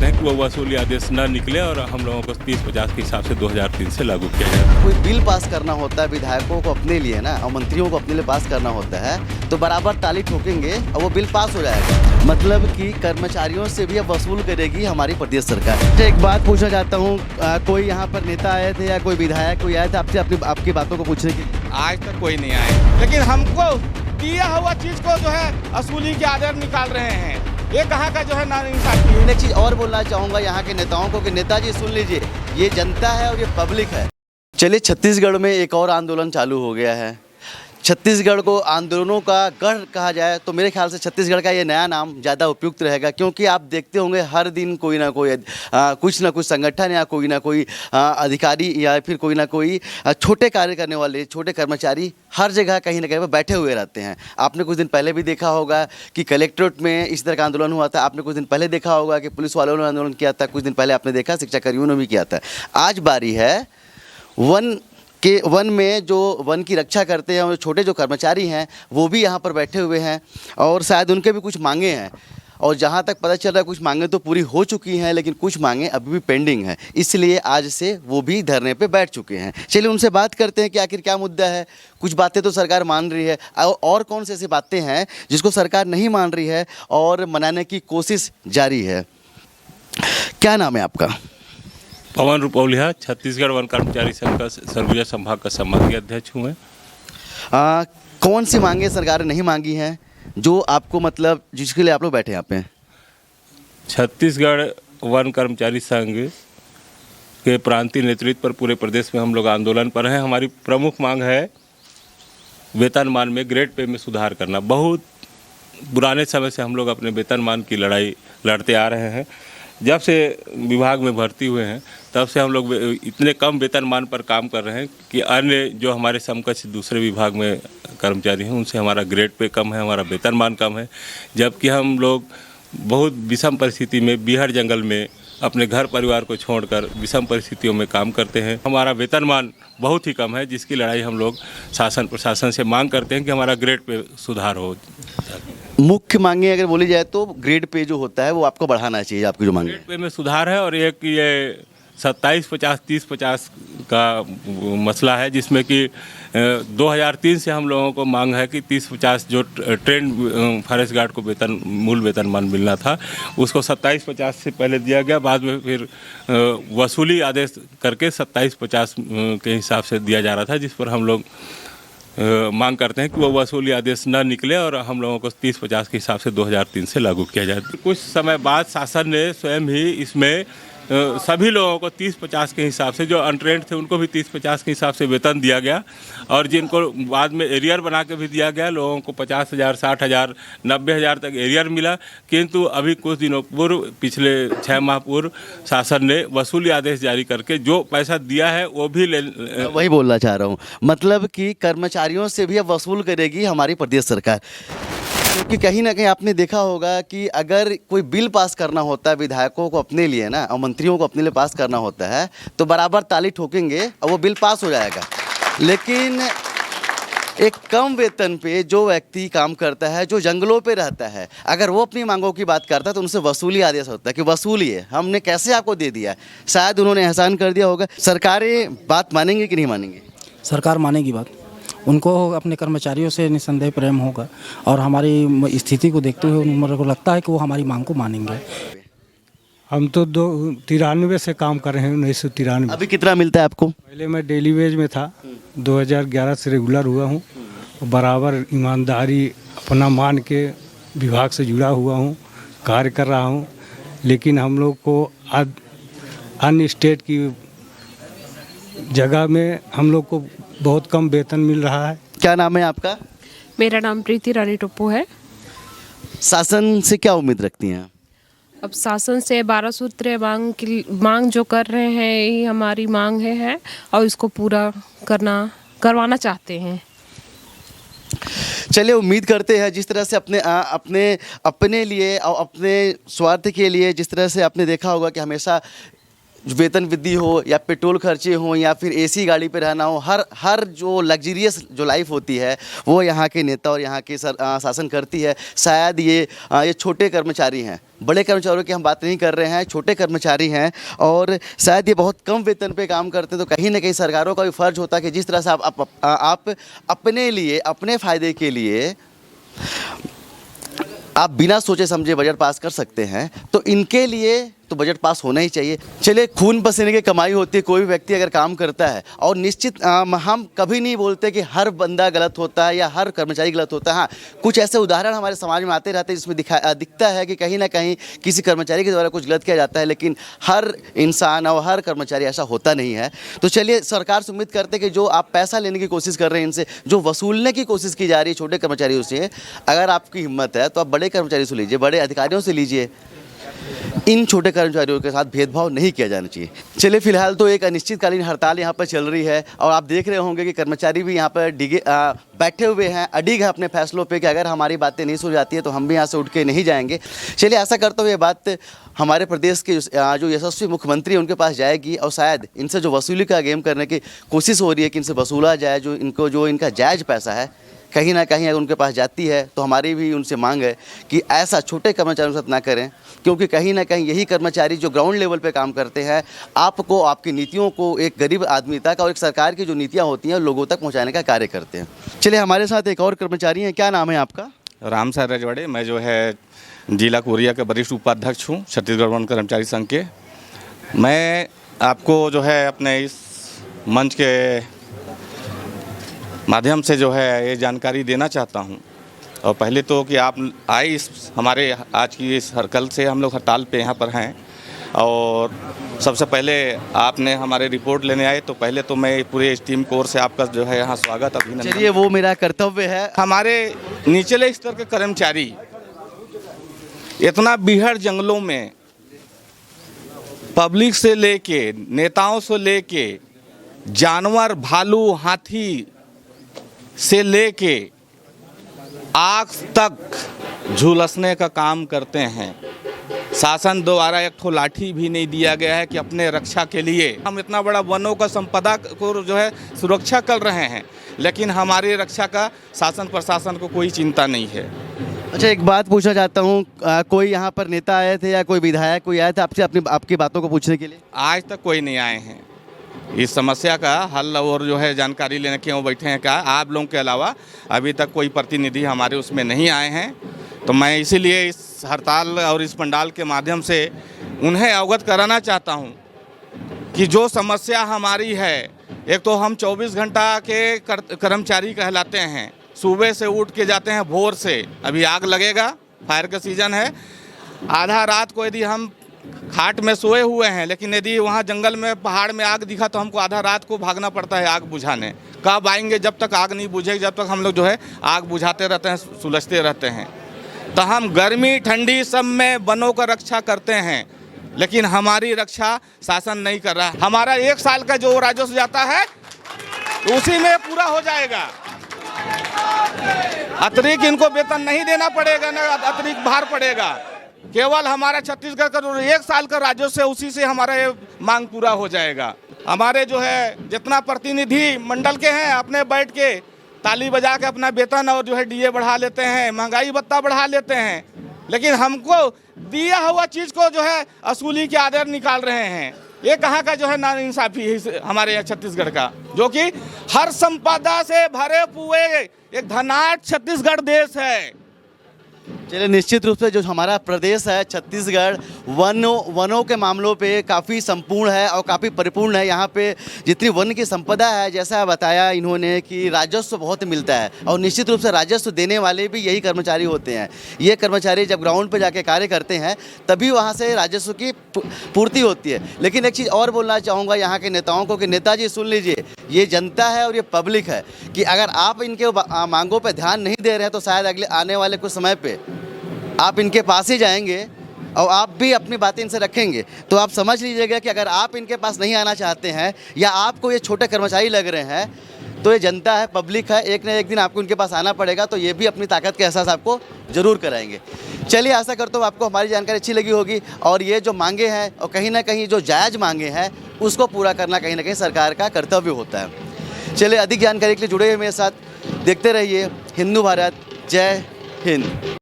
करते हैं कि वो वसूली आदेश न निकले और हम लोगों को 30-50 के हिसाब से 2003 से लागू किया जाए। कोई बिल पास करना होता है विधायकों को अपने लिए ना, और मंत्रियों को अपने लिए पास करना होता है, तो बराबर ताली ठोकेंगे और वो बिल पास हो जाएगा। मतलब कि कर्मचारियों से भी अब वसूल करेगी हमारी प्रदेश सरकार। एक बात पूछना चाहता हूँ, कोई यहाँ पर नेता आए थे या कोई विधायक कोई आया था आपसे आपकी बातों को पूछने की? आज तक कोई नहीं आए, लेकिन हमको दिया हुआ चीज को जो है वसूली के आदेश निकाल रहे हैं। ये कहाँ का जो है नाइंसाफी है। एक चीज़ और बोलना चाहूँगा यहाँ के नेताओं को कि नेताजी सुन लीजिए, ये जनता है और ये पब्लिक है। चलिए, छत्तीसगढ़ में एक और आंदोलन चालू हो गया है। छत्तीसगढ़ को आंदोलनों का गढ़ कहा जाए तो मेरे ख्याल से छत्तीसगढ़ का ये नया नाम ज़्यादा उपयुक्त रहेगा, क्योंकि आप देखते होंगे हर दिन कोई ना कोई कुछ ना कुछ संगठन या कोई ना कोई अधिकारी या फिर कोई ना कोई छोटे कार्य करने वाले छोटे कर्मचारी हर जगह कहीं ना कहीं पर बैठे हुए रहते हैं। आपने कुछ दिन पहले भी देखा होगा कि कलेक्ट्रेट में इस तरह का आंदोलन हुआ था। आपने कुछ दिन पहले देखा होगा कि पुलिस वालों ने आंदोलन किया था। कुछ दिन पहले आपने देखा शिक्षाकर्मियों ने भी किया था। आज बारी है वन में जो वन की रक्षा करते हैं और छोटे जो कर्मचारी हैं वो भी यहाँ पर बैठे हुए हैं और शायद उनके भी कुछ मांगे हैं। और जहाँ तक पता चल रहा है कुछ मांगे तो पूरी हो चुकी हैं, लेकिन कुछ मांगे अभी भी पेंडिंग हैं, इसलिए आज से वो भी धरने पे बैठ चुके हैं। चलिए उनसे बात करते हैं कि आखिर क्या मुद्दा है। कुछ बातें तो सरकार मान रही है और कौन सी ऐसी बातें हैं जिसको सरकार नहीं मान रही है और मनाने की कोशिश जारी है। क्या नाम है आपका? पवन रुपौलिया, छत्तीसगढ़ वन कर्मचारी संघ का सरगुजा संभाग का सम्मानीय अध्यक्ष हूँ मैं। कौन सी मांगे सरकार ने नहीं मांगी हैं जो आपको मतलब जिसके लिए आप लोग बैठे यहाँ पे? छत्तीसगढ़ वन कर्मचारी संघ के प्रांतीय नेतृत्व पर पूरे प्रदेश में हम लोग आंदोलन पर हैं। हमारी प्रमुख मांग है वेतनमान में ग्रेड पे में सुधार करना। बहुत पुराने समय से हम लोग अपने वेतनमान की लड़ाई लड़ते आ रहे हैं। जब से विभाग में भर्ती हुए हैं तब से हम लोग इतने कम वेतनमान पर काम कर रहे हैं कि अन्य जो हमारे समकक्ष दूसरे विभाग में कर्मचारी हैं उनसे हमारा ग्रेड पे कम है, हमारा वेतनमान कम है। जबकि हम लोग बहुत विषम परिस्थिति में बिहार जंगल में अपने घर परिवार को छोड़कर विषम परिस्थितियों में काम करते हैं। हमारा वेतनमान बहुत ही कम है, जिसकी लड़ाई हम लोग शासन प्रशासन से मांग करते हैं कि हमारा ग्रेड पे सुधार हो। मुख्य मांगे अगर बोली जाए तो ग्रेड पे जो होता है वो आपको बढ़ाना चाहिए, आपकी जो मांगे। ग्रेड पे में सुधार है और एक ये 27-50 30-50 का मसला है, जिसमें कि 2003 से हम लोगों को मांग है कि 30-50 जो ट्रेंड फॉरेस्ट गार्ड को मूल वेतनमान मिलना था उसको 27-50 से पहले दिया गया। बाद में फिर वसूली आदेश करके 27-50 के हिसाब से दिया जा रहा था, जिस पर हम लोग मांग करते हैं कि वो वसूली आदेश न निकले और हम लोगों को 30-50 के हिसाब से 2003 से लागू किया जाए। कुछ समय बाद शासन ने स्वयं ही इसमें सभी लोगों को 30-50 के हिसाब से, जो अनट्रेंड थे उनको भी 30-50 के हिसाब से वेतन दिया गया और जिनको बाद में एरियर बना के भी दिया गया, लोगों को 50,000 60,000 90,000 तक एरियर मिला। किंतु अभी कुछ दिनों पूर्व पिछले 6 माह पूर्व शासन ने वसूली आदेश जारी करके जो पैसा दिया है वो भी वही बोलना चाह रहा हूँ, मतलब कि कर्मचारियों से भी अब वसूल करेगी हमारी प्रदेश सरकार। क्योंकि कहीं ना कहीं आपने देखा होगा कि अगर कोई बिल पास करना होता है विधायकों को अपने लिए ना, और मंत्रियों को अपने लिए पास करना होता है, तो बराबर ताली ठोकेंगे और वो बिल पास हो जाएगा। लेकिन एक कम वेतन पे जो व्यक्ति काम करता है, जो जंगलों पे रहता है, अगर वो अपनी मांगों की बात करता है तो उनसे वसूली आदेश होता है कि वसूलिए, हमने कैसे आपको दे दिया। शायद उन्होंने एहसान कर दिया होगा। सरकारें बात मानेंगी कि नहीं मानेंगी? सरकार मानेगी बात। उनको अपने कर्मचारियों से निसंदेह प्रेम होगा और हमारी स्थिति को देखते हुए मेरे को लगता है कि वो हमारी मांग को मानेंगे। हम तो 93 से काम कर रहे हैं, 1993। अभी कितना मिलता है आपको? पहले मैं डेली वेज में था, 2011 से रेगुलर हुआ हूँ। बराबर ईमानदारी अपना मान के विभाग से जुड़ा हुआ हूँ, कार्य कर रहा हूँ। लेकिन हम लोग को अन्य स्टेट की जगह में हम लोग को बहुत कम वेतन मिल रहा है। क्या नाम है आपका? मेरा नाम प्रीति रानी टोप्पो है। शासन से क्या उम्मीद रखती हैं? अब शासन से 12 सूत्रीय मांग जो कर रहे हैं यही हमारी मांग है और इसको पूरा करवाना चाहते हैं। चलिए, उम्मीद करते हैं जिस तरह से अपने लिए और अपने स्वार्थ के लिए जिस तरह से आपने देखा होगा कि हमेशा वेतन वृद्धि हो या पेट्रोल खर्चे हो या फिर एसी गाड़ी पे रहना हो, हर जो लग्जरियस जो लाइफ होती है वो यहाँ के नेता और यहाँ के शासन करती है। शायद ये छोटे कर्मचारी हैं, बड़े कर्मचारियों की हम बात नहीं कर रहे हैं, छोटे कर्मचारी हैं और शायद ये बहुत कम वेतन पे काम करते हैं। तो कहीं ना कहीं सरकारों का भी फ़र्ज़ होता है कि जिस तरह से आप अपने लिए, अपने फ़ायदे के लिए आप बिना सोचे समझे बजट पास कर सकते हैं, तो इनके लिए तो बजट पास होना ही चाहिए। चलिए, खून पसीने की कमाई होती है, कोई भी व्यक्ति अगर काम करता है और निश्चित हम कभी नहीं बोलते कि हर बंदा गलत होता है या हर कर्मचारी गलत होता है। हाँ, कुछ ऐसे उदाहरण हमारे समाज में आते रहते हैं जिसमें दिखता है कि कहीं ना कहीं किसी कर्मचारी के द्वारा कुछ गलत किया जाता है, लेकिन हर इंसान और हर कर्मचारी ऐसा होता नहीं है। तो चलिए, सरकार से उम्मीद करते हैं कि जो आप पैसा लेने की कोशिश कर रहे हैं, इनसे जो वसूलने की कोशिश की जा रही है छोटे कर्मचारियों से, अगर आपकी हिम्मत है तो आप बड़े कर्मचारी से लीजिए, बड़े अधिकारियों से लीजिए। इन छोटे कर्मचारियों के साथ भेदभाव नहीं किया जाना चाहिए। चलिए, फिलहाल तो एक अनिश्चितकालीन हड़ताल यहाँ पर चल रही है और आप देख रहे होंगे कि कर्मचारी भी यहाँ पर बैठे हुए हैं, अडिग है अपने फैसलों पे कि अगर हमारी बातें नहीं सुन जाती है तो हम भी यहाँ से उठ के नहीं जाएंगे। चलिए, ऐसा करते हुए बात हमारे प्रदेश के जो यशस्वी मुख्यमंत्री हैं उनके पास जाएगी और शायद इनसे जो वसूली का गेम करने की कोशिश हो रही है कि इनसे वसूला जाए जो इनका जायज़ पैसा है, कहीं ना कहीं अगर उनके पास जाती है तो हमारी भी उनसे मांग है कि ऐसा छोटे कर्मचारियों के साथ ना करें, क्योंकि कहीं ना कहीं यही कर्मचारी जो ग्राउंड लेवल पे काम करते हैं, आपको, आपकी नीतियों को एक गरीब आदमी तक और एक सरकार की जो नीतियां होती हैं लोगों तक पहुंचाने का कार्य करते हैं। चलिए, हमारे साथ एक और कर्मचारी हैं, क्या नाम है आपका? राम सर रजवाड़े, मैं जो है जिला कोरिया के वरिष्ठ उपाध्यक्ष हूँ छत्तीसगढ़ वन कर्मचारी संघ के। मैं आपको जो है अपने इस मंच के माध्यम से जो है ये जानकारी देना चाहता हूँ। और पहले तो कि आप आए इस हमारे आज की इस कल से हम लोग हड़ताल पे यहाँ पर हैं, और सबसे पहले आपने हमारे रिपोर्ट लेने आए, तो पहले तो मैं पूरे इस टीम कोर से आपका जो है यहाँ स्वागत, अभिनंदन। चलिए, वो मेरा कर्तव्य है। हमारे निचले स्तर के कर्मचारी इतना बीहड़ जंगलों में पब्लिक से लेके, नेताओं से लेके, जानवर, भालू, हाथी से लेके आग तक झुलसने का काम करते हैं। शासन द्वारा एक ठो लाठी भी नहीं दिया गया है कि अपने रक्षा के लिए हम इतना बड़ा वनों का संपदा को जो है सुरक्षा कर रहे हैं, लेकिन हमारी रक्षा का शासन प्रशासन को कोई चिंता नहीं है। अच्छा, एक बात पूछना चाहता हूँ, कोई यहाँ पर नेता आए थे या कोई विधायक कोई आया था आपसे आपकी बातों को पूछने के लिए? आज तक कोई नहीं आए हैं इस समस्या का हल और जो है जानकारी लेने क्यों बैठे हैं। क्या आप लोगों के अलावा अभी तक कोई प्रतिनिधि हमारे उसमें नहीं आए हैं। तो मैं इसीलिए इस हड़ताल और इस पंडाल के माध्यम से उन्हें अवगत कराना चाहता हूं कि जो समस्या हमारी है, एक तो हम 24 घंटा के कर्मचारी कहलाते हैं। सुबह से उठ के जाते हैं भोर से, अभी आग लगेगा, फायर का सीज़न है। आधा रात को यदि हम खाट में सोए हुए हैं, लेकिन यदि वहाँ जंगल में, पहाड़ में आग दिखा तो हमको आधा रात को भागना पड़ता है आग बुझाने। कब आएंगे? जब तक आग नहीं बुझेगी, जब तक हम लोग जो है आग बुझाते रहते हैं, सुलझते रहते हैं। तो हम गर्मी ठंडी सब में वनों का रक्षा करते हैं, लेकिन हमारी रक्षा शासन नहीं कर रहा। हमारा 1 साल का जो राजस्व जाता है उसी में पूरा हो जाएगा। अतिरिक्त इनको वेतन नहीं देना पड़ेगा, न अतिरिक्त भार पड़ेगा। केवल हमारा छत्तीसगढ़ का 1 साल का राजस्व है, उसी से हमारा ये मांग पूरा हो जाएगा। हमारे जो है जितना प्रतिनिधि मंडल के हैं, अपने बैठ के ताली बजा के अपना वेतन और जो है डीए बढ़ा लेते हैं, महंगाई भत्ता बढ़ा लेते हैं, लेकिन हमको दिया हुआ चीज़ को जो है असूली के आधार निकाल रहे हैं। ये कहाँ का जो है नाइंसाफ़ी है हमारे यहाँ छत्तीसगढ़ का, जो कि हर संपदा से भरे हुए एक धनाढ़ छत्तीसगढ़ देश है। चलिए, निश्चित रूप से जो हमारा प्रदेश है छत्तीसगढ़ वनों के मामलों पे काफ़ी संपूर्ण है और काफ़ी परिपूर्ण है। यहाँ पे जितनी वन की संपदा है, जैसा बताया इन्होंने कि राजस्व बहुत मिलता है और निश्चित रूप से राजस्व देने वाले भी यही कर्मचारी होते हैं। ये कर्मचारी जब ग्राउंड पे जाके कार्य करते हैं तभी वहाँ से राजस्व की पूर्ति होती है। लेकिन एक चीज़ और बोलना चाहूँगा यहाँ के नेताओं को कि नेताजी सुन लीजिए, ये जनता है और ये पब्लिक है कि अगर आप इनके मांगों पर ध्यान नहीं दे रहे हैं तो शायद अगले आने वाले कुछ समय पर आप इनके पास ही जाएंगे और आप भी अपनी बातें इनसे रखेंगे। तो आप समझ लीजिएगा कि अगर आप इनके पास नहीं आना चाहते हैं या आपको ये छोटे कर्मचारी लग रहे हैं तो ये जनता है, पब्लिक है, एक न एक दिन आपको उनके पास आना पड़ेगा, तो ये भी अपनी ताकत का एहसास आपको ज़रूर कराएंगे। चलिए, आशा करता हूँ आपको हमारी जानकारी अच्छी लगी होगी और ये जो मांगे हैं और कहीं ना कहीं जो जायज़ मांगे हैं उसको पूरा करना कहीं ना कहीं सरकार का कर्तव्य होता है। चलिए, अधिक जानकारी के लिए जुड़े हुए मेरे साथ, देखते रहिए हिंदू भारत। जय हिंद।